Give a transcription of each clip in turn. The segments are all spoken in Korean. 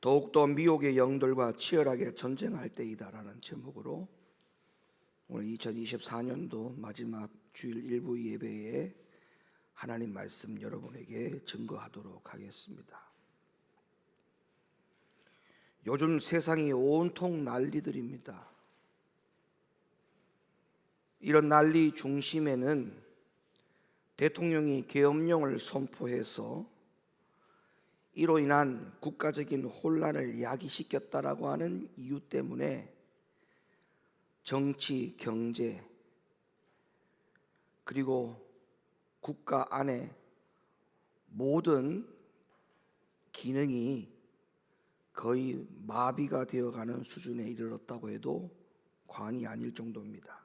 더욱더 미혹의 영들과 치열하게 전쟁할 때이다라는 제목으로 오늘 2024년도 마지막 주일 일부 예배에 하나님 말씀 여러분에게 증거하도록 하겠습니다. 요즘 세상이 온통 난리들입니다. 이런 난리 중심에는 대통령이 계엄령을 선포해서 이로 인한 국가적인 혼란을 야기시켰다라고 하는 이유 때문에 정치, 경제, 그리고 국가 안에 모든 기능이 거의 마비가 되어가는 수준에 이르렀다고 해도 과언이 아닐 정도입니다.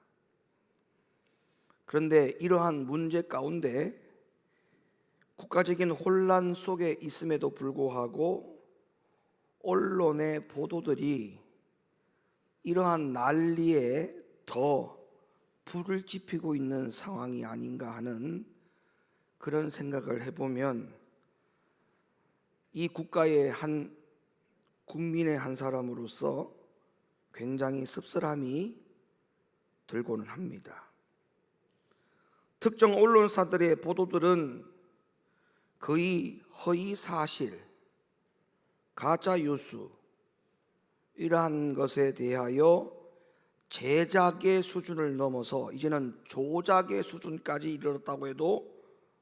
그런데 이러한 문제 가운데 국가적인 혼란 속에 있음에도 불구하고 언론의 보도들이 이러한 난리에 더 불을 지피고 있는 상황이 아닌가 하는 그런 생각을 해보면 이 국가의 한 국민의 한 사람으로서 굉장히 씁쓸함이 들고는 합니다. 특정 언론사들의 보도들은 거의 허위 사실, 가짜 뉴스 이러한 것에 대하여 제작의 수준을 넘어서 이제는 조작의 수준까지 이르렀다고 해도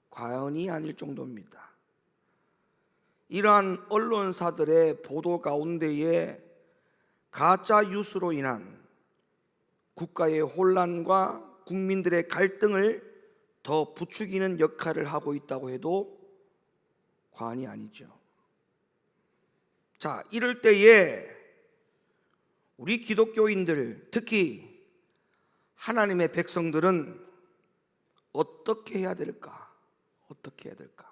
과언이 아닐 정도입니다. 이러한 언론사들의 보도 가운데에 가짜 뉴스로 인한 국가의 혼란과 국민들의 갈등을 더 부추기는 역할을 하고 있다고 해도 과언이 아니죠. 자, 이럴 때에 우리 기독교인들, 특히 하나님의 백성들은 어떻게 해야 될까? 어떻게 해야 될까?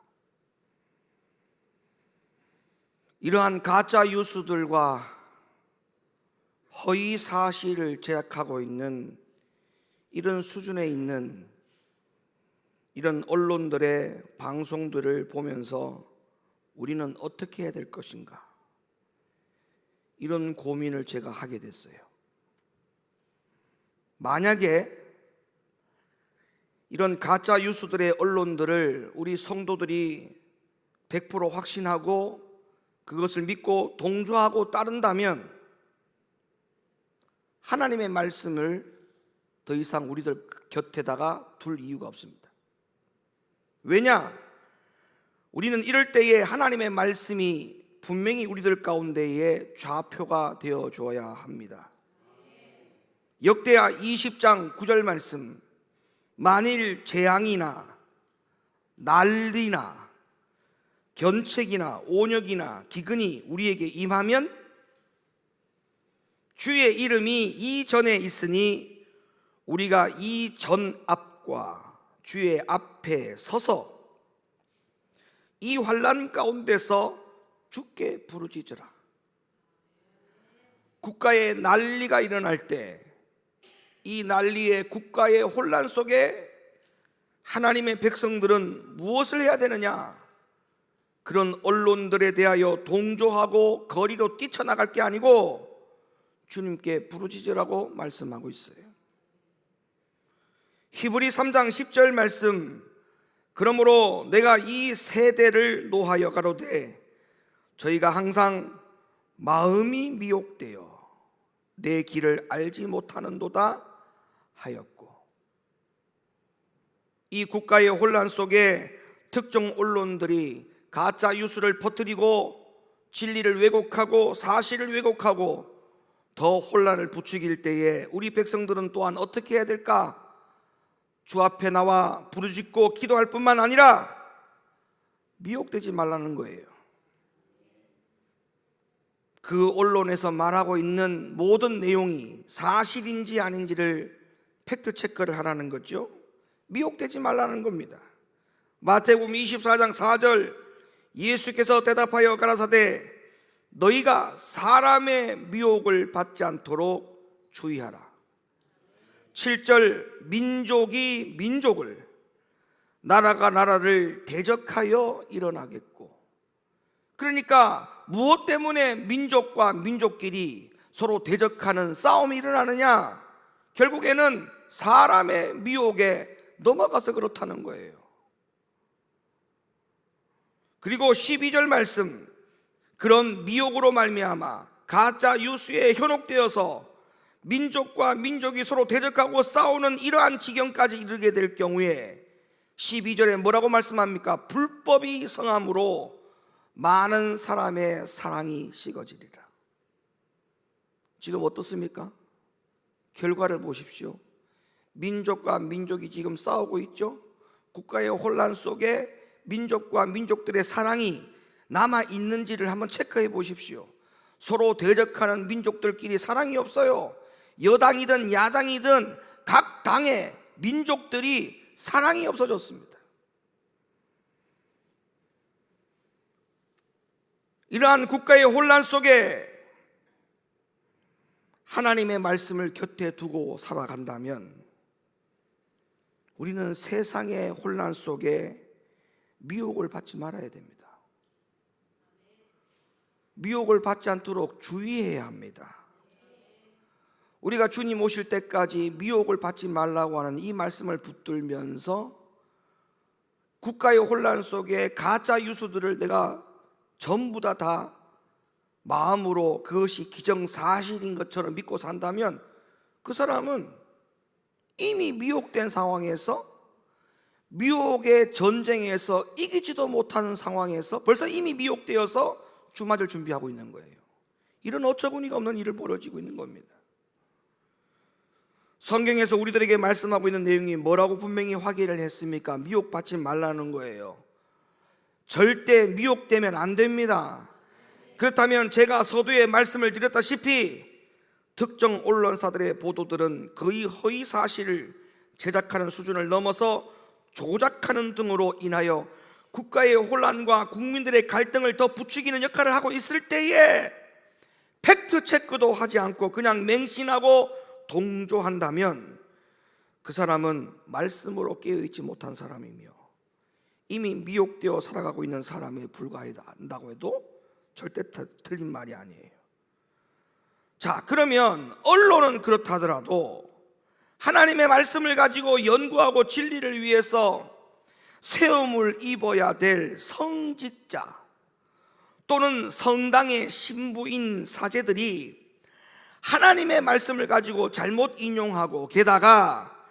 이러한 가짜 뉴스들과 허위 사실을 제약하고 있는 이런 수준에 있는 이런 언론들의 방송들을 보면서 우리는 어떻게 해야 될 것인가? 이런 고민을 제가 하게 됐어요. 만약에 이런 가짜 뉴스들의 언론들을 우리 성도들이 100% 확신하고 그것을 믿고 동조하고 따른다면 하나님의 말씀을 더 이상 우리들 곁에다가 둘 이유가 없습니다. 왜냐? 우리는 이럴 때에 하나님의 말씀이 분명히 우리들 가운데에 좌표가 되어 줘야 합니다. 역대하 20장 9절 말씀, 만일 재앙이나 난리나 견책이나 온역이나 기근이 우리에게 임하면 주의 이름이 이전에 있으니 우리가 이 전 앞과 주의 앞에 서서 이 환난 가운데서 주께 부르짖으라. 국가에 난리가 일어날 때 이 난리의 국가의 혼란 속에 하나님의 백성들은 무엇을 해야 되느냐? 그런 언론들에 대하여 동조하고 거리로 뛰쳐나갈 게 아니고 주님께 부르짖으라고 말씀하고 있어요. 히브리 3장 10절 말씀, 그러므로 내가 이 세대를 노하여 가로되 저희가 항상 마음이 미혹되어 내 길을 알지 못하는도다 하였고, 이 국가의 혼란 속에 특정 언론들이 가짜 뉴스를 퍼뜨리고 진리를 왜곡하고 사실을 왜곡하고 더 혼란을 부추길 때에 우리 백성들은 또한 어떻게 해야 될까? 주 앞에 나와 부르짖고 기도할 뿐만 아니라 미혹되지 말라는 거예요. 그 언론에서 말하고 있는 모든 내용이 사실인지 아닌지를 팩트 체크를 하라는 거죠. 미혹되지 말라는 겁니다. 마태복음 24장 4절, 예수께서 대답하여 가라사대 너희가 사람의 미혹을 받지 않도록 주의하라. 7절, 민족이 민족을, 나라가 나라를 대적하여 일어나겠고. 그러니까 무엇 때문에 민족과 민족끼리 서로 대적하는 싸움이 일어나느냐? 결국에는 사람의 미혹에 넘어가서 그렇다는 거예요. 그리고 12절 말씀, 그런 미혹으로 말미암아 가짜 유수에 현혹되어서 민족과 민족이 서로 대적하고 싸우는 이러한 지경까지 이르게 될 경우에 12절에 뭐라고 말씀합니까? 불법이 성함으로 많은 사람의 사랑이 식어지리라. 지금 어떻습니까? 결과를 보십시오. 민족과 민족이 지금 싸우고 있죠. 국가의 혼란 속에 민족과 민족들의 사랑이 남아 있는지를 한번 체크해 보십시오. 서로 대적하는 민족들끼리 사랑이 없어요. 여당이든 야당이든 각 당의 민족들이 사랑이 없어졌습니다. 이러한 국가의 혼란 속에 하나님의 말씀을 곁에 두고 살아간다면 우리는 세상의 혼란 속에 미혹을 받지 말아야 됩니다. 미혹을 받지 않도록 주의해야 합니다. 우리가 주님 오실 때까지 미혹을 받지 말라고 하는 이 말씀을 붙들면서 국가의 혼란 속에 가짜 유수들을 내가 전부 다 마음으로 그것이 기정사실인 것처럼 믿고 산다면 그 사람은 이미 미혹된 상황에서, 미혹의 전쟁에서 이기지도 못하는 상황에서 벌써 이미 미혹되어서 주맞을 준비하고 있는 거예요. 이런 어처구니가 없는 일을 벌어지고 있는 겁니다. 성경에서 우리들에게 말씀하고 있는 내용이 뭐라고 분명히 확인을 했습니까? 미혹받지 말라는 거예요. 절대 미혹되면 안 됩니다. 그렇다면 제가 서두에 말씀을 드렸다시피 특정 언론사들의 보도들은 거의 허위 사실을 제작하는 수준을 넘어서 조작하는 등으로 인하여 국가의 혼란과 국민들의 갈등을 더 부추기는 역할을 하고 있을 때에 팩트 체크도 하지 않고 그냥 맹신하고 동조한다면 그 사람은 말씀으로 깨어있지 못한 사람이며 이미 미혹되어 살아가고 있는 사람에 불과하다고 해도 절대 틀린 말이 아니에요. 자, 그러면 언론은 그렇다 하더라도 하나님의 말씀을 가지고 연구하고 진리를 위해서 세움을 입어야 될 성직자 또는 성당의 신부인 사제들이 하나님의 말씀을 가지고 잘못 인용하고 게다가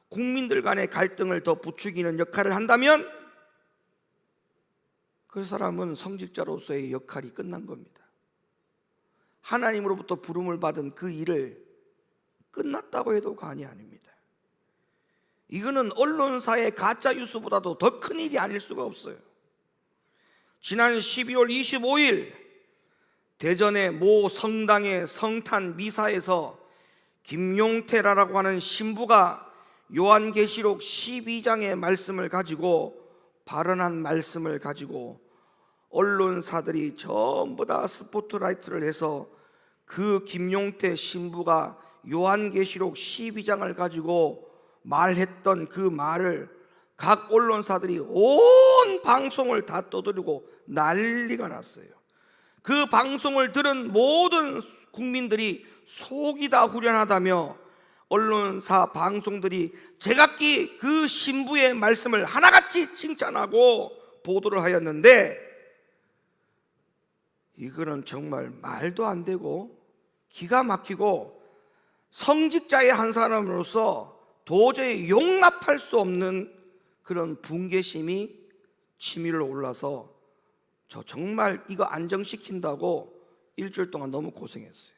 국민들 간의 갈등을 더 부추기는 역할을 한다면 그 사람은 성직자로서의 역할이 끝난 겁니다. 하나님으로부터 부름을 받은 그 일을 끝났다고 해도 과언이 아닙니다. 이거는 언론사의 가짜 뉴스보다도 더 큰 일이 아닐 수가 없어요. 지난 12월 25일 대전의 모 성당의 성탄 미사에서 김용태라고 하는 신부가 요한계시록 12장의 말씀을 가지고 발언한 말씀을 가지고 언론사들이 전부 다 스포트라이트를 해서 그 김용태 신부가 요한계시록 12장을 가지고 말했던 그 말을 각 언론사들이 온 방송을 다 떠들고 난리가 났어요. 그 방송을 들은 모든 국민들이 속이 다 후련하다며 언론사 방송들이 제각기 그 신부의 말씀을 하나같이 칭찬하고 보도를 하였는데 이거는 정말 말도 안 되고 기가 막히고 성직자의 한 사람으로서 도저히 용납할 수 없는 그런 분개심이 치밀어 올라서 저 정말 이거 안정시킨다고 일주일 동안 너무 고생했어요.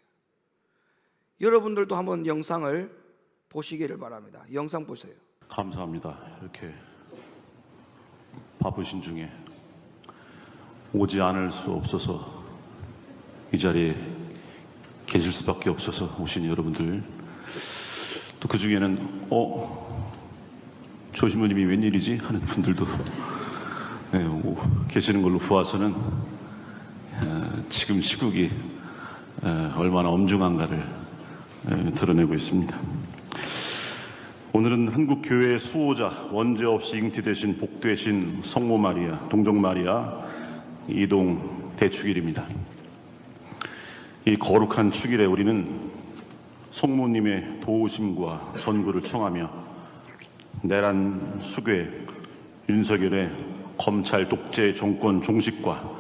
여러분들도 한번 영상을 보시기를 바랍니다. 영상 보세요. 감사합니다. 이렇게 바쁘신 중에 오지 않을 수 없어서 이 자리에 계실 수밖에 없어서 오신 여러분들, 또 그 중에는 조 신부님이 웬일이지 하는 분들도 계시는 걸로 보아서는 지금 시국이 얼마나 엄중한가를 드러내고 있습니다. 오늘은 한국 교회의 수호자, 원죄 없이 잉태되신 복되신 성모 마리아, 동정 마리아, 이동 대축일입니다. 이 거룩한 축일에 우리는 성모님의 도우심과 전구를 청하며 내란 수괴 윤석열의 검찰 독재 정권 종식과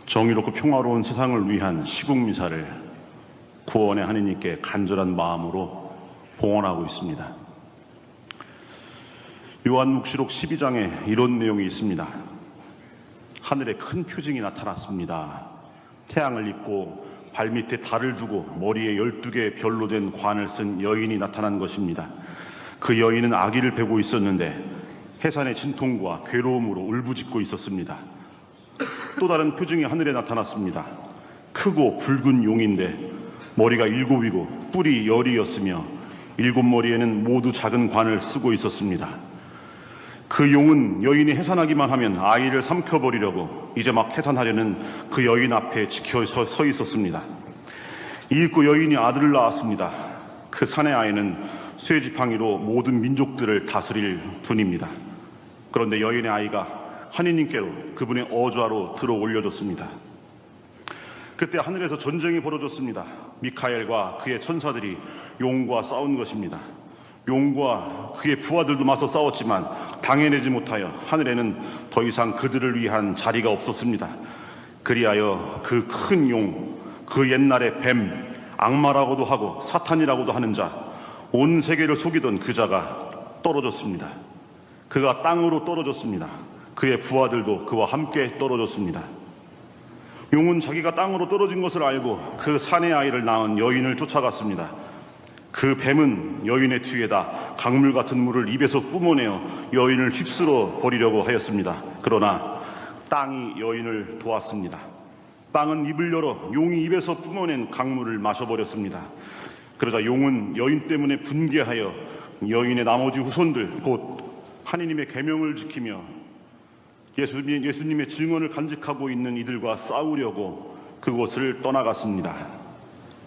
정의롭고 평화로운 세상을 위한 시국미사를 구원의 하느님께 간절한 마음으로 봉헌하고 있습니다. 요한묵시록 12장에 이런 내용이 있습니다. 하늘에 큰 표징이 나타났습니다. 태양을 입고 발밑에 달을 두고 머리에 12개의 별로 된 관을 쓴 여인이 나타난 것입니다. 그 여인은 아기를 베고 있었는데 해산의 진통과 괴로움으로 울부짖고 있었습니다. 또 다른 표징이 하늘에 나타났습니다. 크고 붉은 용인데 머리가 7이고 뿔이 10이었으며 7머리에는 모두 작은 관을 쓰고 있었습니다. 그 용은 여인이 해산하기만 하면 아이를 삼켜버리려고 이제 막 해산하려는 그 여인 앞에 지켜 서 있었습니다. 이윽고 여인이 아들을 낳았습니다. 그 산의 아이는 쇠지팡이로 모든 민족들을 다스릴 분입니다. 그런데 여인의 아이가 하느님께로 그분의 어좌로 들어 올려졌습니다. 그때 하늘에서 전쟁이 벌어졌습니다. 미카엘과 그의 천사들이 용과 싸운 것입니다. 용과 그의 부하들도 맞서 싸웠지만 당해내지 못하여 하늘에는 더 이상 그들을 위한 자리가 없었습니다. 그리하여 그 큰 용, 그 옛날의 뱀, 악마라고도 하고 사탄이라고도 하는 자, 온 세계를 속이던 그 자가 떨어졌습니다. 그가 땅으로 떨어졌습니다. 그의 부하들도 그와 함께 떨어졌습니다. 용은 자기가 땅으로 떨어진 것을 알고 그 사내 아이를 낳은 여인을 쫓아갔습니다. 그 뱀은 여인의 뒤에다 강물 같은 물을 입에서 뿜어내어 여인을 휩쓸어 버리려고 하였습니다. 그러나 땅이 여인을 도왔습니다. 땅은 입을 열어 용이 입에서 뿜어낸 강물을 마셔버렸습니다. 그러자 용은 여인 때문에 분개하여 여인의 나머지 후손들 곧 하느님의 계명을 지키며 예수님의 증언을 간직하고 있는 이들과 싸우려고 그곳을 떠나갔습니다.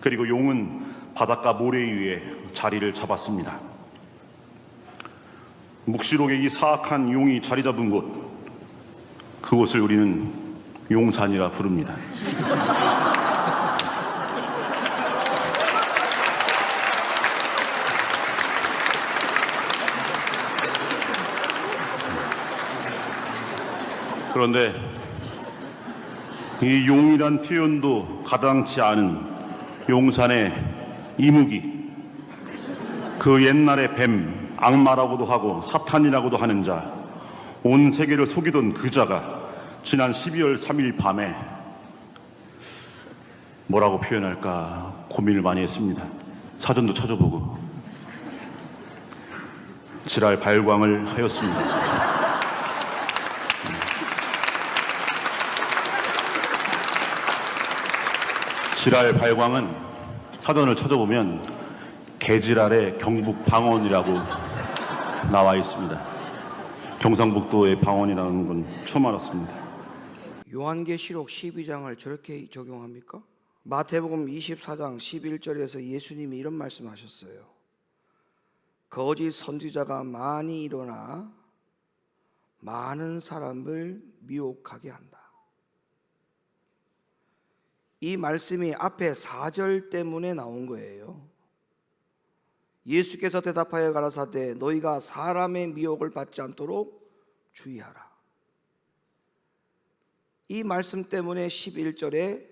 그리고 용은 바닷가 모래 위에 자리를 잡았습니다. 묵시록의 이 사악한 용이 자리 잡은 곳, 그곳을 우리는 용산이라 부릅니다. 그런데 이 용이란 표현도 가당치 않은 용산의 이무기, 그 옛날의 뱀, 악마라고도 하고 사탄이라고도 하는 자, 온 세계를 속이던 그 자가 지난 12월 3일 밤에 뭐라고 표현할까 고민을 많이 했습니다. 사전도 찾아보고 지랄 발광을 하였습니다. 지랄 발광은 사전을 찾아보면 개지랄의 경북 방언이라고 나와 있습니다. 경상북도의 방언이라는 건 처음 알았습니다. 요한계시록 12장을 저렇게 적용합니까? 마태복음 24장 11절에서 예수님이 이런 말씀하셨어요. 거짓 선지자가 많이 일어나 많은 사람을 미혹하게 한다. 이 말씀이 앞에 4절 때문에 나온 거예요. 예수께서 대답하여 가라사대 너희가 사람의 미혹을 받지 않도록 주의하라. 이 말씀 때문에 11절에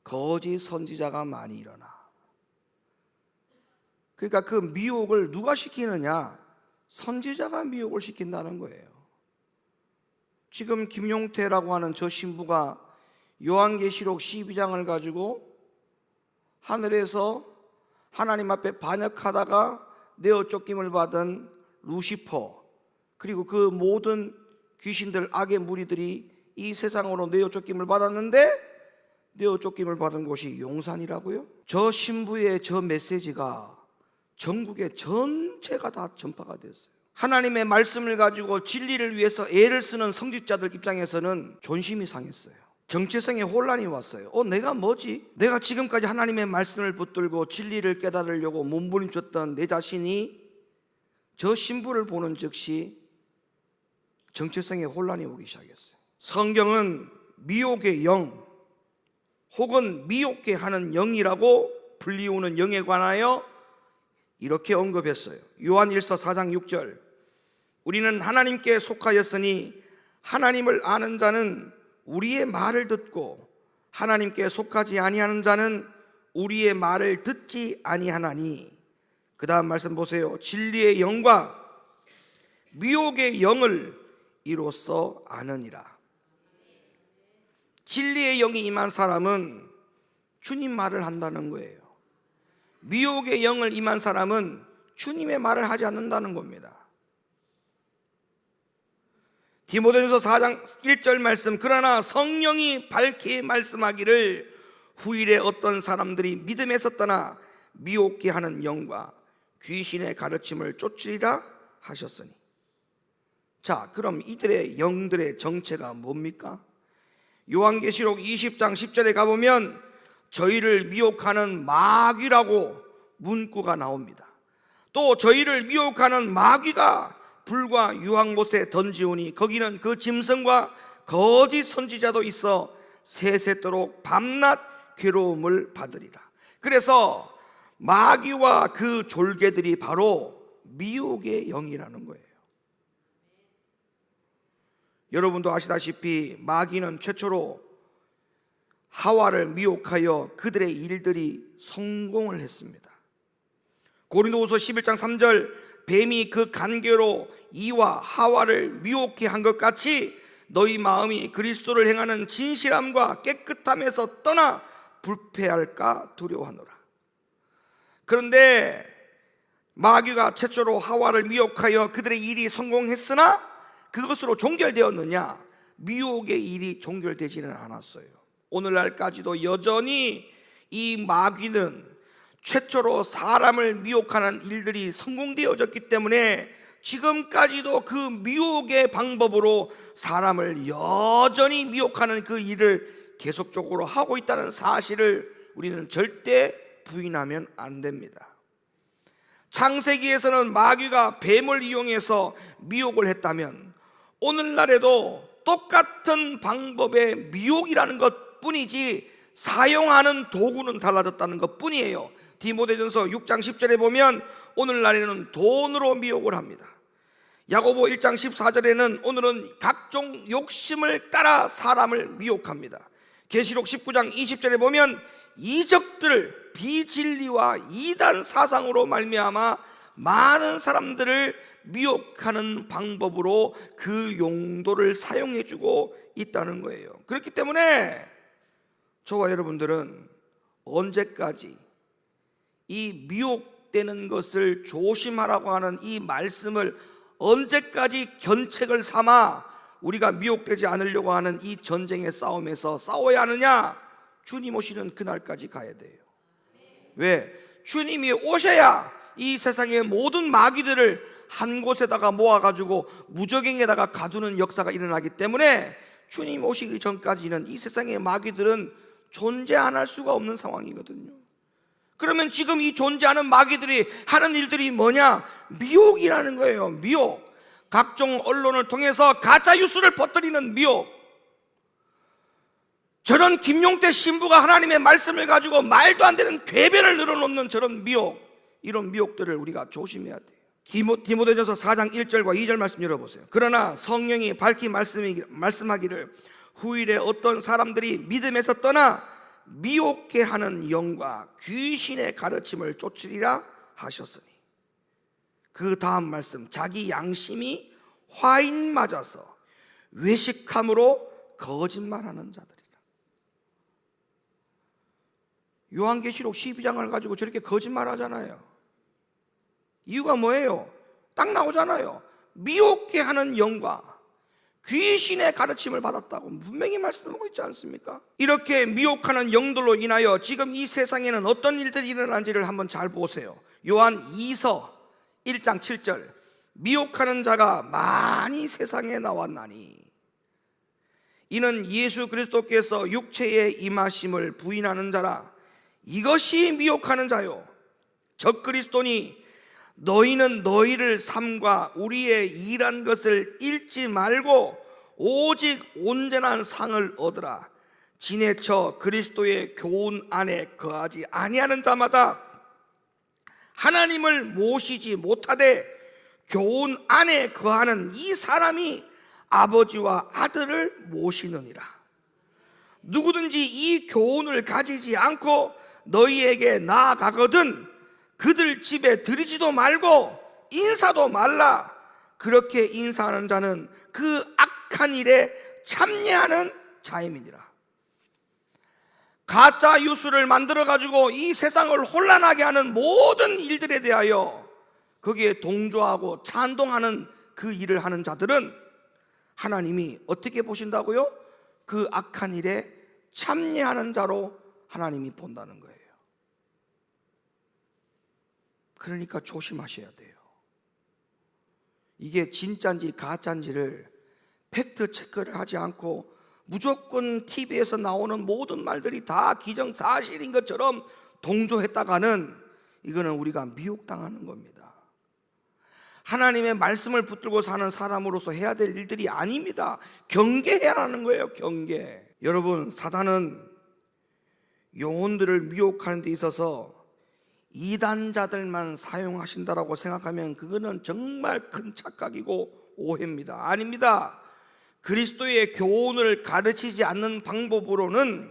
거짓 선지자가 많이 일어나. 그러니까 그 미혹을 누가 시키느냐? 선지자가 미혹을 시킨다는 거예요. 지금 김용태라고 하는 저 신부가 요한계시록 12장을 가지고 하늘에서 하나님 앞에 반역하다가 내어 쫓김을 받은 루시퍼, 그리고 그 모든 귀신들, 악의 무리들이 이 세상으로 내어 쫓김을 받았는데 내어 쫓김을 받은 곳이 용산이라고요? 저 신부의 저 메시지가 전국에 전체가 다 전파가 됐어요. 하나님의 말씀을 가지고 진리를 위해서 애를 쓰는 성직자들 입장에서는 존심이 상했어요. 정체성에 혼란이 왔어요. 내가 뭐지? 내가 지금까지 하나님의 말씀을 붙들고 진리를 깨달으려고 몸부림쳤던 내 자신이 저 신부를 보는 즉시 정체성에 혼란이 오기 시작했어요. 성경은 미혹의 영 혹은 미혹게 하는 영이라고 불리우는 영에 관하여 이렇게 언급했어요. 요한 1서 4장 6절, 우리는 하나님께 속하였으니 하나님을 아는 자는 우리의 말을 듣고 하나님께 속하지 아니하는 자는 우리의 말을 듣지 아니하나니. 그 다음 말씀 보세요. 진리의 영과 미혹의 영을 이로써 아느니라. 진리의 영이 임한 사람은 주님 말을 한다는 거예요. 미혹의 영을 임한 사람은 주님의 말을 하지 않는다는 겁니다. 디모데전서 4장 1절 말씀, 그러나 성령이 밝히 말씀하기를 후일에 어떤 사람들이 믿음에서 떠나 미혹게 하는 영과 귀신의 가르침을 쫓으리라 하셨으니. 자, 그럼 이들의 영들의 정체가 뭡니까? 요한계시록 20장 10절에 가보면 저희를 미혹하는 마귀라고 문구가 나옵니다. 또 저희를 미혹하는 마귀가 불과 유황못에 던지우니 거기는 그 짐승과 거짓 선지자도 있어 세세토록 밤낮 괴로움을 받으리라. 그래서 마귀와 그 졸개들이 바로 미혹의 영이라는 거예요. 여러분도 아시다시피 마귀는 최초로 하와를 미혹하여 그들의 일들이 성공을 했습니다. 고린도후서 11장 3절, 뱀이 그 간계로 이와 하와를 미혹해 한 것 같이 너희 마음이 그리스도를 행하는 진실함과 깨끗함에서 떠나 불패할까 두려워하노라. 그런데 마귀가 최초로 하와를 미혹하여 그들의 일이 성공했으나 그것으로 종결되었느냐? 미혹의 일이 종결되지는 않았어요. 오늘날까지도 여전히 이 마귀는 최초로 사람을 미혹하는 일들이 성공되어졌기 때문에 지금까지도 그 미혹의 방법으로 사람을 여전히 미혹하는 그 일을 계속적으로 하고 있다는 사실을 우리는 절대 부인하면 안 됩니다. 창세기에서는 마귀가 뱀을 이용해서 미혹을 했다면 오늘날에도 똑같은 방법의 미혹이라는 것 뿐이지 사용하는 도구는 달라졌다는 것 뿐이에요. 디모데전서 6장 10절에 보면 오늘날에는 돈으로 미혹을 합니다. 야고보 1장 14절에는 오늘은 각종 욕심을 따라 사람을 미혹합니다. 계시록 19장 20절에 보면 이적들, 비진리와 이단 사상으로 말미암아 많은 사람들을 미혹하는 방법으로 그 용도를 사용해주고 있다는 거예요. 그렇기 때문에 저와 여러분들은 언제까지 이 미혹되는 것을 조심하라고 하는 이 말씀을 언제까지 견책을 삼아 우리가 미혹되지 않으려고 하는 이 전쟁의 싸움에서 싸워야 하느냐? 주님 오시는 그날까지 가야 돼요. 왜? 주님이 오셔야 이 세상의 모든 마귀들을 한 곳에다가 모아가지고 무적행에다가 가두는 역사가 일어나기 때문에 주님 오시기 전까지는 이 세상의 마귀들은 존재 안 할 수가 없는 상황이거든요. 그러면 지금 이 존재하는 마귀들이 하는 일들이 뭐냐? 미혹이라는 거예요. 미혹. 각종 언론을 통해서 가짜 뉴스를 퍼뜨리는 미혹. 저런 김용태 신부가 하나님의 말씀을 가지고 말도 안 되는 궤변을 늘어놓는 저런 미혹, 이런 미혹들을 우리가 조심해야 돼요. 디모데전서 4장 1절과 2절 말씀 열어보세요. 그러나 성령이 밝히 말씀하기를 후일에 어떤 사람들이 믿음에서 떠나 미혹게 하는 영과 귀신의 가르침을 쫓으리라 하셨으니. 그 다음 말씀, 자기 양심이 화인 맞아서 외식함으로 거짓말하는 자들이라. 요한계시록 12장을 가지고 저렇게 거짓말하잖아요. 이유가 뭐예요? 딱 나오잖아요. 미혹게 하는 영과 귀신의 가르침을 받았다고 분명히 말씀하고 있지 않습니까? 이렇게 미혹하는 영들로 인하여 지금 이 세상에는 어떤 일들이 일어난지를 한번 잘 보세요. 요한 2서 1장 7절, 미혹하는 자가 많이 세상에 나왔나니 이는 예수 그리스도께서 육체에 임하심을 부인하는 자라. 이것이 미혹하는 자요 적 그리스도니 너희는 너희를 삶과 우리의 일한 것을 잃지 말고 오직 온전한 상을 얻으라. 지내쳐 그리스도의 교훈 안에 거하지 아니하는 자마다 하나님을 모시지 못하되 교훈 안에 거하는 이 사람이 아버지와 아들을 모시느니라. 누구든지 이 교훈을 가지지 않고 너희에게 나아가거든 그들 집에 들이지도 말고 인사도 말라. 그렇게 인사하는 자는 그 악한 일에 참여하는 자임이니라. 가짜 뉴스를 만들어 가지고 이 세상을 혼란하게 하는 모든 일들에 대하여 거기에 동조하고 찬동하는 그 일을 하는 자들은 하나님이 어떻게 보신다고요? 그 악한 일에 참여하는 자로 하나님이 본다는 거예요. 그러니까 조심하셔야 돼요. 이게 진짜인지 가짜인지를 팩트 체크를 하지 않고 무조건 TV에서 나오는 모든 말들이 다 기정사실인 것처럼 동조했다가는 이거는 우리가 미혹당하는 겁니다. 하나님의 말씀을 붙들고 사는 사람으로서 해야 될 일들이 아닙니다. 경계해야 하는 거예요. 경계. 여러분, 사단은 영혼들을 미혹하는 데 있어서 이단자들만 사용하신다라고 생각하면 그거는 정말 큰 착각이고 오해입니다. 아닙니다. 그리스도의 교훈을 가르치지 않는 방법으로는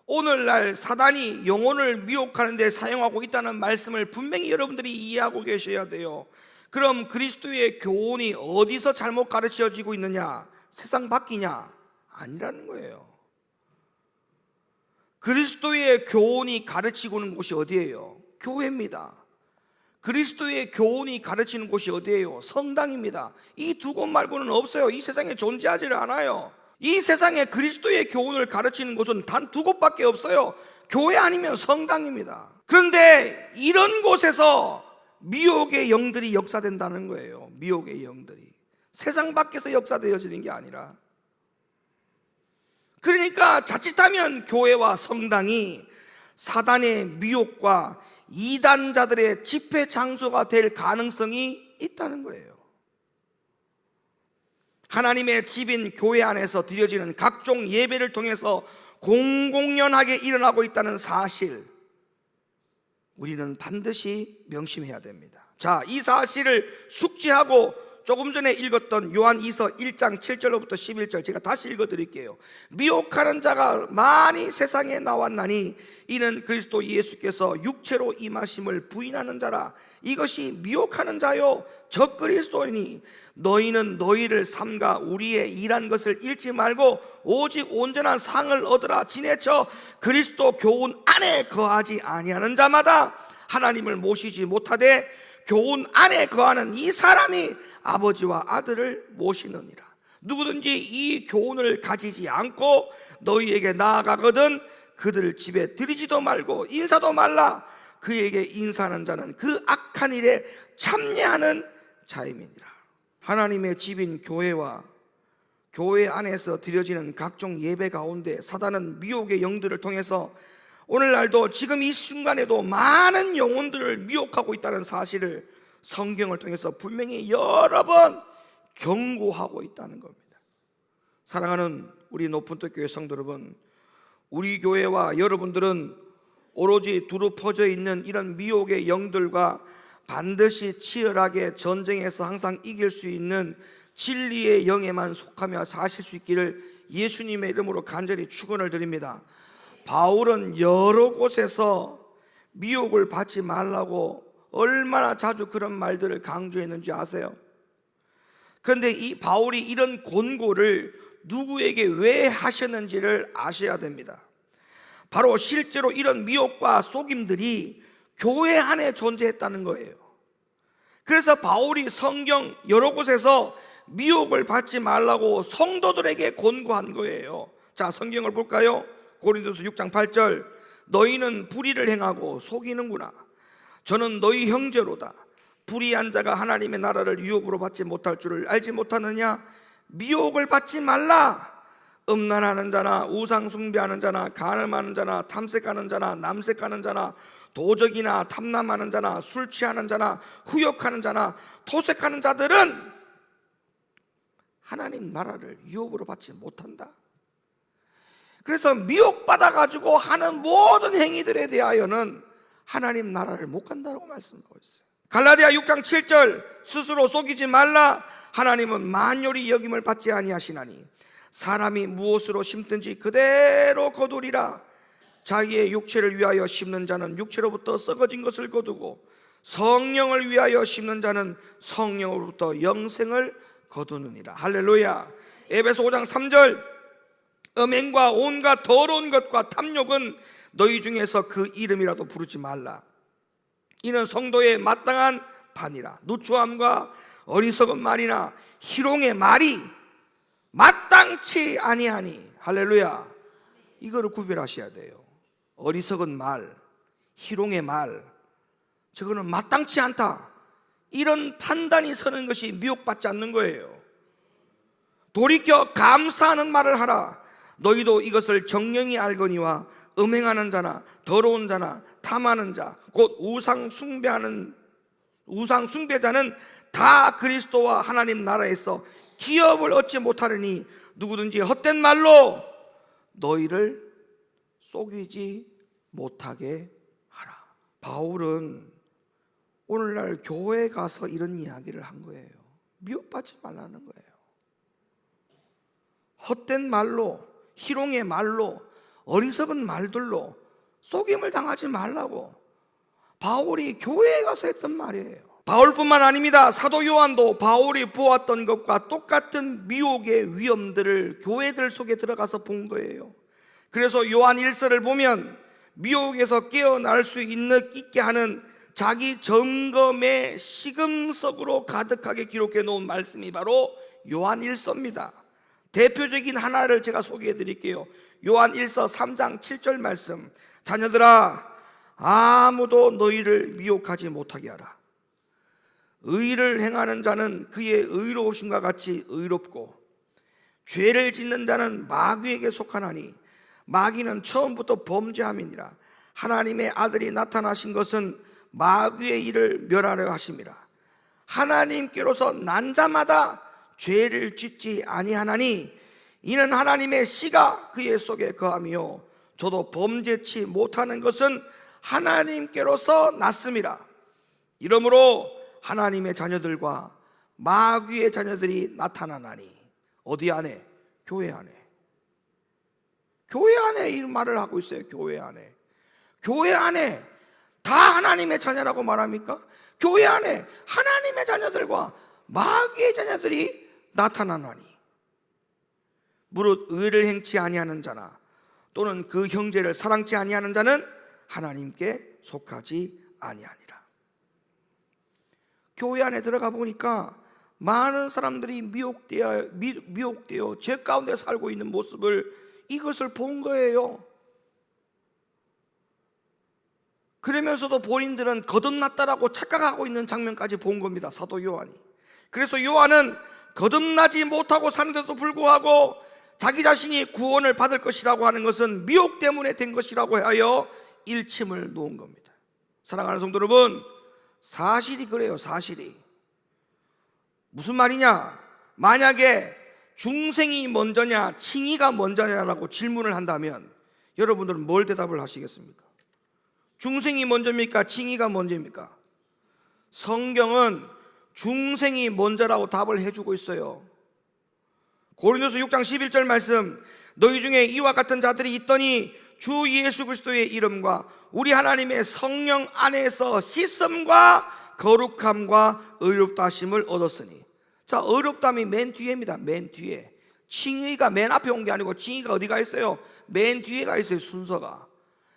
오늘날 사단이 영혼을 미혹하는 데 사용하고 있다는 말씀을 분명히 여러분들이 이해하고 계셔야 돼요. 그럼 그리스도의 교훈이 어디서 잘못 가르쳐지고 있느냐? 세상 밖이냐? 아니라는 거예요. 그리스도의 교훈이 가르치고 있는 곳이 어디예요? 교회입니다. 그리스도의 교훈이 가르치는 곳이 어디예요? 성당입니다. 이 두 곳 말고는 없어요. 이 세상에 존재하지 않아요. 이 세상에 그리스도의 교훈을 가르치는 곳은 단 두 곳밖에 없어요. 교회 아니면 성당입니다. 그런데 이런 곳에서 미혹의 영들이 역사된다는 거예요. 미혹의 영들이 세상 밖에서 역사되어지는 게 아니라, 그러니까 자칫하면 교회와 성당이 사단의 미혹과 이단자들의 집회 장소가 될 가능성이 있다는 거예요. 하나님의 집인 교회 안에서 드려지는 각종 예배를 통해서 공공연하게 일어나고 있다는 사실, 우리는 반드시 명심해야 됩니다. 자, 이 사실을 숙지하고 조금 전에 읽었던 요한2서 1장 7절로부터 11절 제가 다시 읽어드릴게요. 미혹하는 자가 많이 세상에 나왔나니 이는 그리스도 예수께서 육체로 임하심을 부인하는 자라. 이것이 미혹하는 자요 적 그리스도이니 너희는 너희를 삼가 우리의 일한 것을 잃지 말고 오직 온전한 상을 얻으라. 지내쳐 그리스도 교훈 안에 거하지 아니하는 자마다 하나님을 모시지 못하되 교훈 안에 거하는 이 사람이 아버지와 아들을 모시느니라. 누구든지 이 교훈을 가지지 않고 너희에게 나아가거든 그들을 집에 들이지도 말고 인사도 말라. 그에게 인사하는 자는 그 악한 일에 참여하는 자임이니라. 하나님의 집인 교회와 교회 안에서 드려지는 각종 예배 가운데 사단은 미혹의 영들을 통해서 오늘날도 지금 이 순간에도 많은 영혼들을 미혹하고 있다는 사실을 성경을 통해서 분명히 여러 번 경고하고 있다는 겁니다. 사랑하는 우리 높은뜻 교회 성도 여러분, 우리 교회와 여러분들은 오로지 두루 퍼져 있는 이런 미혹의 영들과 반드시 치열하게 전쟁에서 항상 이길 수 있는 진리의 영에만 속하며 사실 수 있기를 예수님의 이름으로 간절히 축원을 드립니다. 바울은 여러 곳에서 미혹을 받지 말라고 얼마나 자주 그런 말들을 강조했는지 아세요? 그런데 이 바울이 이런 권고를 누구에게 왜 하셨는지를 아셔야 됩니다. 바로 실제로 이런 미혹과 속임들이 교회 안에 존재했다는 거예요. 그래서 바울이 성경 여러 곳에서 미혹을 받지 말라고 성도들에게 권고한 거예요. 자, 성경을 볼까요? 고린도서 6장 8절. 너희는 불의를 행하고 속이는구나. 저는 너희 형제로다. 불의한 자가 하나님의 나라를 유업으로 받지 못할 줄을 알지 못하느냐? 미혹을 받지 말라. 음란하는 자나 우상 숭배하는 자나 간음하는 자나 탐색하는 자나 남색하는 자나 도적이나 탐남하는 자나 술 취하는 자나 후욕하는 자나 토색하는 자들은 하나님 나라를 유업으로 받지 못한다. 그래서 미혹받아 가지고 하는 모든 행위들에 대하여는 하나님 나라를 못 간다고 말씀하고 있어요. 갈라디아 6장 7절, 스스로 속이지 말라. 하나님은 만요리 여김을 받지 아니하시나니 사람이 무엇으로 심든지 그대로 거두리라. 자기의 육체를 위하여 심는 자는 육체로부터 썩어진 것을 거두고 성령을 위하여 심는 자는 성령으로부터 영생을 거두느니라. 할렐루야. 에베소 5장 3절, 음행과 온갖 더러운 것과 탐욕은 너희 중에서 그 이름이라도 부르지 말라. 이는 성도의 마땅한 반이라. 누추함과 어리석은 말이나 희롱의 말이 마땅치 아니하니. 할렐루야. 이거를 구별하셔야 돼요. 어리석은 말, 희롱의 말, 저거는 마땅치 않다, 이런 판단이 서는 것이 미혹받지 않는 거예요. 돌이켜 감사하는 말을 하라. 너희도 이것을 정령이 알거니와 음행하는 자나 더러운 자나 탐하는 자 곧 우상 숭배자는 다 그리스도와 하나님 나라에서 기업을 얻지 못하려니 누구든지 헛된 말로 너희를 속이지 못하게 하라. 바울은 오늘날 교회에 가서 이런 이야기를 한 거예요. 미혹받지 말라는 거예요. 헛된 말로, 희롱의 말로, 어리석은 말들로 속임을 당하지 말라고 바울이 교회에 가서 했던 말이에요. 바울뿐만 아닙니다. 사도 요한도 바울이 보았던 것과 똑같은 미혹의 위험들을 교회들 속에 들어가서 본 거예요. 그래서 요한 1서를 보면 미혹에서 깨어날 수 있게 하는 자기 점검의 시금석으로 가득하게 기록해 놓은 말씀이 바로 요한 1서입니다. 대표적인 하나를 제가 소개해 드릴게요. 요한 1서 3장 7절 말씀. 자녀들아, 아무도 너희를 미혹하지 못하게 하라. 의를 행하는 자는 그의 의로우심과 같이 의롭고 죄를 짓는 자는 마귀에게 속하나니 마귀는 처음부터 범죄함이니라. 하나님의 아들이 나타나신 것은 마귀의 일을 멸하려 하심이라. 하나님께로서 난 자마다 죄를 짓지 아니하나니 이는 하나님의 씨가 그의 속에 거하며 저도 범죄치 못하는 것은 하나님께로서 났음이라. 이러므로 하나님의 자녀들과 마귀의 자녀들이 나타나나니. 어디 안에? 교회 안에. 교회 안에 이 말을 하고 있어요. 교회 안에. 교회 안에 다 하나님의 자녀라고 말합니까? 교회 안에 하나님의 자녀들과 마귀의 자녀들이 나타나나니. 무릇 의를 행치 아니하는 자나 또는 그 형제를 사랑치 아니하는 자는 하나님께 속하지 아니하니라. 교회 안에 들어가 보니까 많은 사람들이 미혹되어 죄 가운데 살고 있는 모습을, 이것을 본 거예요. 그러면서도 본인들은 거듭났다라고 착각하고 있는 장면까지 본 겁니다. 사도 요한이. 그래서 요한은 거듭나지 못하고 사는데도 불구하고 자기 자신이 구원을 받을 것이라고 하는 것은 미혹 때문에 된 것이라고 하여 일침을 놓은 겁니다. 사랑하는 성도 여러분, 사실이 그래요. 사실이 무슨 말이냐? 만약에 중생이 먼저냐 칭의가 먼저냐라고 질문을 한다면 여러분들은 뭘 대답을 하시겠습니까? 중생이 먼저입니까? 칭의가 먼저입니까? 성경은 중생이 먼저라고 답을 해주고 있어요. 고린도서 6장 11절 말씀. 너희 중에 이와 같은 자들이 있더니 주 예수 그리스도의 이름과 우리 하나님의 성령 안에서 씻음과 거룩함과 의롭다 하심을 얻었으니. 자, 의롭담이 맨 뒤에입니다. 맨 뒤에. 칭의가 맨 앞에 온 게 아니고 칭의가 어디가 있어요? 맨 뒤에 가 있어요. 순서가.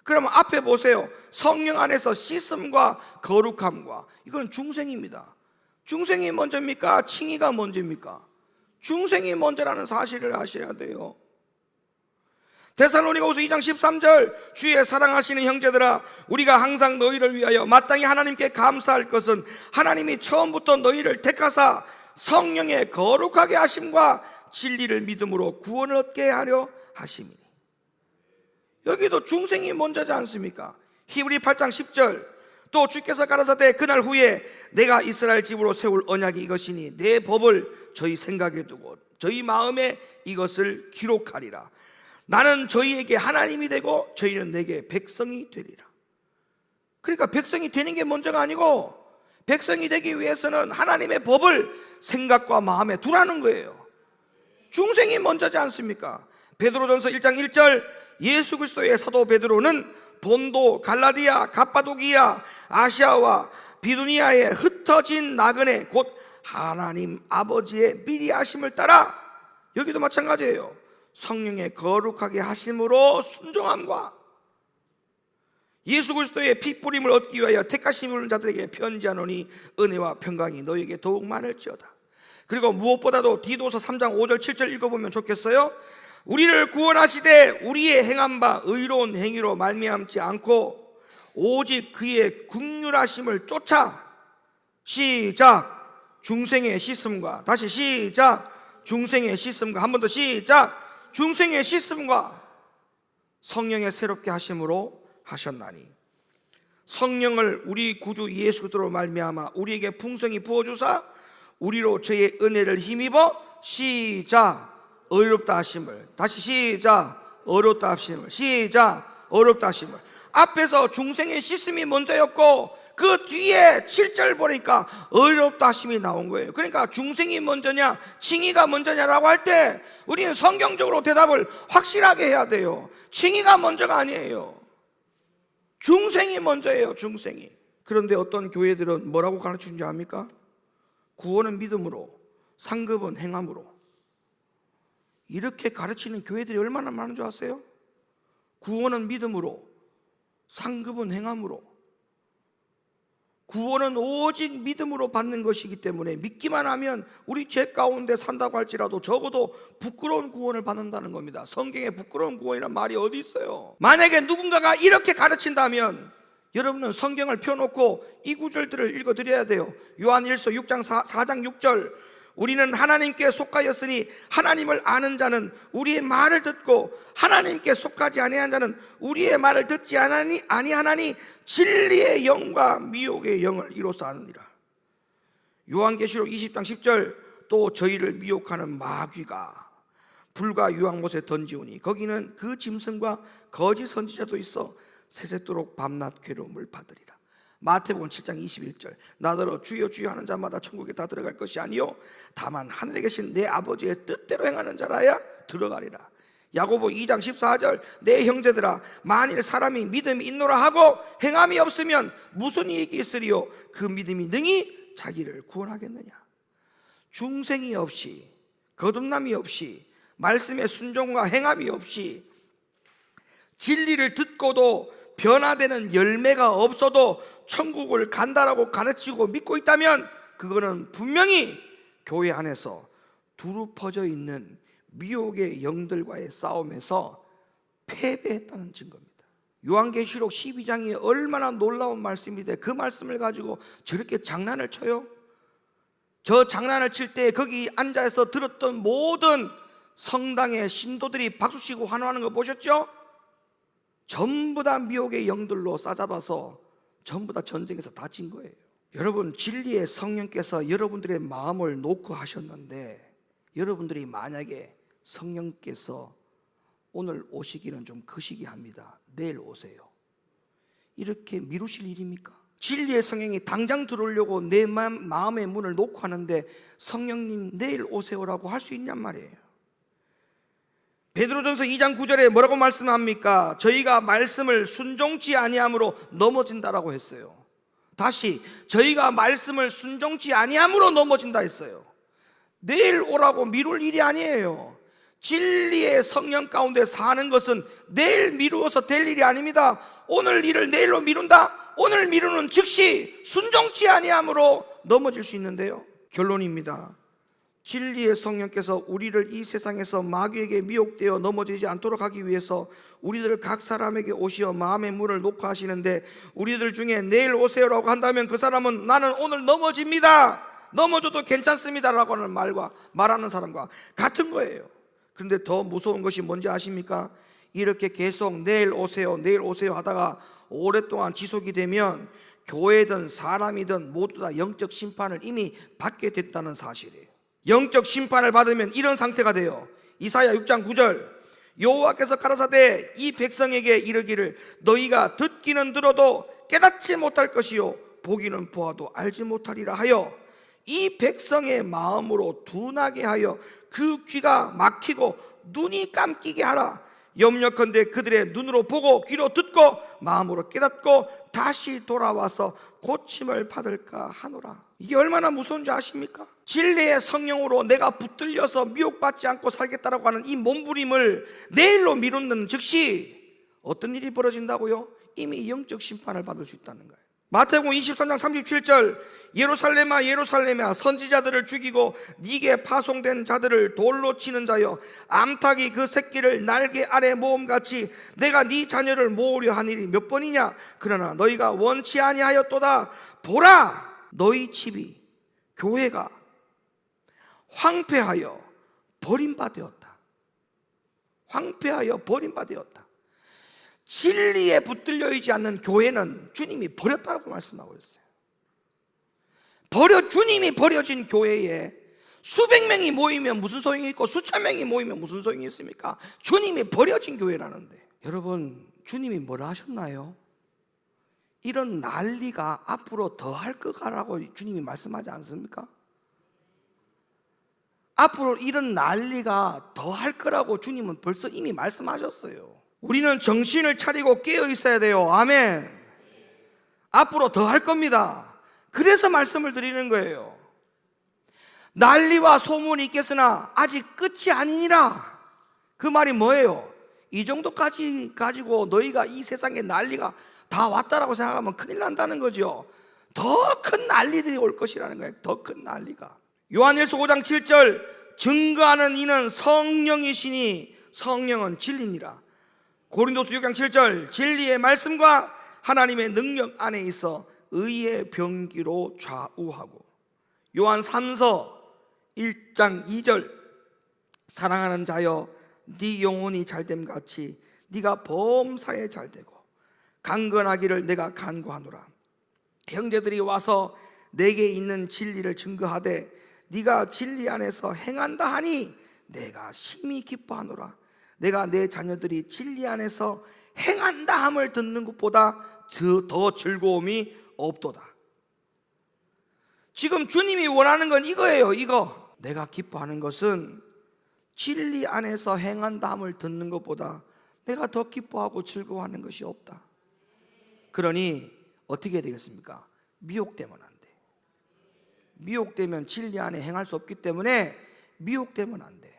그러면 앞에 보세요. 성령 안에서 씻음과 거룩함과. 이건 중생입니다. 중생이 먼저입니까? 칭의가 먼저입니까? 중생이 먼저라는 사실을 아셔야 돼요. 데살로니가후서 2장 13절. 주의 사랑하시는 형제들아, 우리가 항상 너희를 위하여 마땅히 하나님께 감사할 것은 하나님이 처음부터 너희를 택하사 성령의 거룩하게 하심과 진리를 믿음으로 구원을 얻게 하려 하심이니. 여기도 중생이 먼저지 않습니까? 히브리 8장 10절. 또 주께서 가라사대 그날 후에 내가 이스라엘 집으로 세울 언약이 이것이니 내 법을 저희 생각에 두고 저희 마음에 이것을 기록하리라. 나는 저희에게 하나님이 되고 저희는 내게 백성이 되리라. 그러니까 백성이 되는 게 먼저가 아니고 백성이 되기 위해서는 하나님의 법을 생각과 마음에 두라는 거예요. 중생이 먼저지 않습니까? 베드로전서 1장 1절 예수 그리스도의 사도 베드로는 본도, 갈라디아, 갑바도기아, 아시아와 비두니아에 흩어진 나그네 곧 하나님 아버지의 미리 하심을 따라, 여기도 마찬가지예요. 성령의 거룩하게 하심으로 순종함과 예수 그리스도의 피 뿌림을 얻기 위하여 택하심 입은 자들에게 편지하노니 은혜와 평강이 너에게 더욱 많을지어다. 그리고 무엇보다도 디도서 3장 5절 7절 읽어보면 좋겠어요. 우리를 구원하시되 우리의 행한 바 의로운 행위로 말미암지 않고 오직 그의 긍휼하심을 쫓아 시작 중생의 씻음과, 다시 시작 중생의 씻음과, 한 번 더 시작 중생의 씻음과 성령의 새롭게 하심으로 하셨나니, 성령을 우리 구주 예수 그리스도로 말미암아 우리에게 풍성히 부어주사 우리로 저의 은혜를 힘입어 시작 어렵다 하심을, 다시 시작 어렵다 하심을, 시작 어렵다 하심을. 앞에서 중생의 씻음이 먼저였고 그 뒤에 7절 보니까 어렵다 하심이 나온 거예요. 그러니까 중생이 먼저냐 칭의가 먼저냐라고 할 때 우리는 성경적으로 대답을 확실하게 해야 돼요. 칭의가 먼저가 아니에요. 중생이 먼저예요. 중생이. 그런데 어떤 교회들은 뭐라고 가르치는지 압니까? 구원은 믿음으로, 상급은 행함으로. 이렇게 가르치는 교회들이 얼마나 많은 줄 아세요? 구원은 믿음으로, 상급은 행함으로. 구원은 오직 믿음으로 받는 것이기 때문에 믿기만 하면 우리 죄 가운데 산다고 할지라도 적어도 부끄러운 구원을 받는다는 겁니다. 성경에 부끄러운 구원이란 말이 어디 있어요? 만약에 누군가가 이렇게 가르친다면 여러분은 성경을 펴놓고 이 구절들을 읽어드려야 돼요. 요한일서 6장 4장 6절 우리는 하나님께 속하였으니 하나님을 아는 자는 우리의 말을 듣고 하나님께 속하지 아니한 자는 우리의 말을 듣지 아니하나니 진리의 영과 미혹의 영을 이로써 아느니라. 요한계시록 20장 10절 또 저희를 미혹하는 마귀가 불과 유황못에 던지오니 거기는 그 짐승과 거짓 선지자도 있어 세세토록 밤낮 괴로움을 받으리라. 마태복음 7장 21절 나더러 주여 주여 하는 자마다 천국에 다 들어갈 것이 아니요 다만 하늘에 계신 내 아버지의 뜻대로 행하는 자라야 들어가리라. 야고보 2장 14절 내 형제들아 만일 사람이 믿음이 있노라 하고 행함이 없으면 무슨 이익이 있으리요 그 믿음이 능히 자기를 구원하겠느냐. 중생이 없이 거듭남이 없이 말씀의 순종과 행함이 없이 진리를 듣고도 변화되는 열매가 없어도 천국을 간다라고 가르치고 믿고 있다면 그거는 분명히 교회 안에서 두루 퍼져 있는 미혹의 영들과의 싸움에서 패배했다는 증거입니다. 요한계시록 12장이 얼마나 놀라운 말씀인데 그 말씀을 가지고 저렇게 장난을 쳐요? 저 장난을 칠 때 거기 앉아서 들었던 모든 성당의 신도들이 박수치고 환호하는 거 보셨죠? 전부 다 미혹의 영들로 싸잡아서 전부 다 전쟁에서 다친 거예요. 여러분, 진리의 성령께서 여러분들의 마음을 놓고 하셨는데 여러분들이 만약에 성령께서 오늘 오시기는 좀 거시기 합니다. 내일 오세요. 이렇게 미루실 일입니까? 진리의 성령이 당장 들어오려고 내 마음의 문을 놓고 하는데 성령님 내일 오세요라고 할 수 있냔 말이에요. 베드로전서 2장 9절에 뭐라고 말씀합니까? 저희가 말씀을 순종치 아니함으로 넘어진다라고 했어요. 다시 저희가 말씀을 순종치 아니함으로 넘어진다 했어요. 내일 오라고 미룰 일이 아니에요. 진리의 성령 가운데 사는 것은 내일 미루어서 될 일이 아닙니다. 오늘 일을 내일로 미룬다? 오늘 미루는 즉시 순종치 아니함으로 넘어질 수 있는데요. 결론입니다. 진리의 성령께서 우리를 이 세상에서 마귀에게 미혹되어 넘어지지 않도록 하기 위해서 우리들 각 사람에게 오시어 마음의 문을 놓고 하시는데 우리들 중에 내일 오세요라고 한다면 그 사람은 나는 오늘 넘어집니다, 넘어져도 괜찮습니다 라고 하는 말하는 사람과 같은 거예요. 그런데 더 무서운 것이 뭔지 아십니까? 이렇게 계속 내일 오세요 내일 오세요 하다가 오랫동안 지속이 되면 교회든 사람이든 모두 다 영적 심판을 이미 받게 됐다는 사실이에요. 영적 심판을 받으면 이런 상태가 돼요. 이사야 6장 9절, 여호와께서 가라사대 이 백성에게 이르기를 너희가 듣기는 들어도 깨닫지 못할 것이요 보기는 보아도 알지 못하리라 하여 이 백성의 마음으로 둔하게 하여 그 귀가 막히고 눈이 감기게 하라. 염려컨대 그들의 눈으로 보고 귀로 듣고 마음으로 깨닫고 다시 돌아와서 고침을 받을까 하노라. 이게 얼마나 무서운지 아십니까? 진리의 성령으로 내가 붙들려서 미혹받지 않고 살겠다라고 하는 이 몸부림을 내일로 미루는 즉시 어떤 일이 벌어진다고요? 이미 영적 심판을 받을 수 있다는 거예요. 마태복음 23장 37절, 예루살렘아 예루살렘아 선지자들을 죽이고 네게 파송된 자들을 돌로 치는 자여, 암탉이 그 새끼를 날개 아래 모음같이 내가 네 자녀를 모으려 한 일이 몇 번이냐. 그러나 너희가 원치 아니하였도다. 보라, 너희 집이, 교회가 황폐하여 버림받았다. 황폐하여 버림받았다. 진리에 붙들려 있지 않는 교회는 주님이 버렸다고 말씀하고 있어요. 주님이 버려진 교회에 수백 명이 모이면 무슨 소용이 있고 수천 명이 모이면 무슨 소용이 있습니까? 주님이 버려진 교회라는데. 여러분, 주님이 뭐라 하셨나요? 이런 난리가 앞으로 더 할 거라고 주님이 말씀하지 않습니까? 앞으로 이런 난리가 더 할 거라고 주님은 벌써 이미 말씀하셨어요. 우리는 정신을 차리고 깨어 있어야 돼요. 아멘. 앞으로 더 할 겁니다. 그래서 말씀을 드리는 거예요. 난리와 소문이 있겠으나 아직 끝이 아니니라. 그 말이 뭐예요? 이 정도까지 가지고 너희가 이 세상에 난리가 다 왔다라고 생각하면 큰일 난다는 거죠. 더 큰 난리들이 올 것이라는 거예요. 더 큰 난리가. 요한일서 5장 7절, 증거하는 이는 성령이시니 성령은 진리니라. 고린도서 6장 7절, 진리의 말씀과 하나님의 능력 안에 있어 의의 병기로 좌우하고. 요한 3서 1장 2절, 사랑하는 자여 네 영혼이 잘됨 같이 네가 범사에 잘되고 강건하기를 내가 간구하노라. 형제들이 와서 내게 있는 진리를 증거하되 네가 진리 안에서 행한다 하니 내가 심히 기뻐하노라. 내가 내 자녀들이 진리 안에서 행한다 함을 듣는 것보다 더 즐거움이 없도다. 지금 주님이 원하는 건 이거예요. 이거. 내가 기뻐하는 것은 진리 안에서 행한다 함을 듣는 것보다 내가 더 기뻐하고 즐거워하는 것이 없다. 그러니 어떻게 해야 되겠습니까? 미혹되면 안 돼. 미혹되면 진리 안에 행할 수 없기 때문에 미혹되면 안 돼.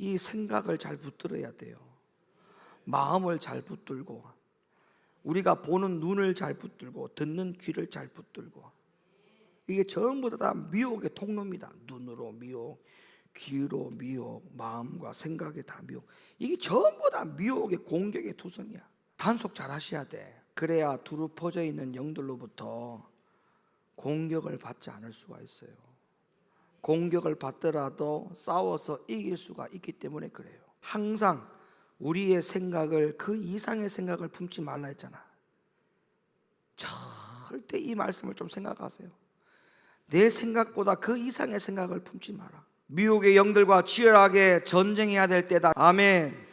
이 생각을 잘 붙들어야 돼요. 마음을 잘 붙들고, 우리가 보는 눈을 잘 붙들고, 듣는 귀를 잘 붙들고. 이게 전부 다 미혹의 통로입니다. 눈으로 미혹, 귀로 미혹, 마음과 생각에 다 미혹. 이게 전부 다 미혹의 공격의 투성이야. 단속 잘 하셔야 돼. 그래야 두루 퍼져 있는 영들로부터 공격을 받지 않을 수가 있어요. 공격을 받더라도 싸워서 이길 수가 있기 때문에 그래요. 항상 우리의 생각을 그 이상의 생각을 품지 말라 했잖아. 절대 이 말씀을 좀 생각하세요. 내 생각보다 그 이상의 생각을 품지 마라. 미혹의 영들과 치열하게 전쟁해야 될 때다. 아멘.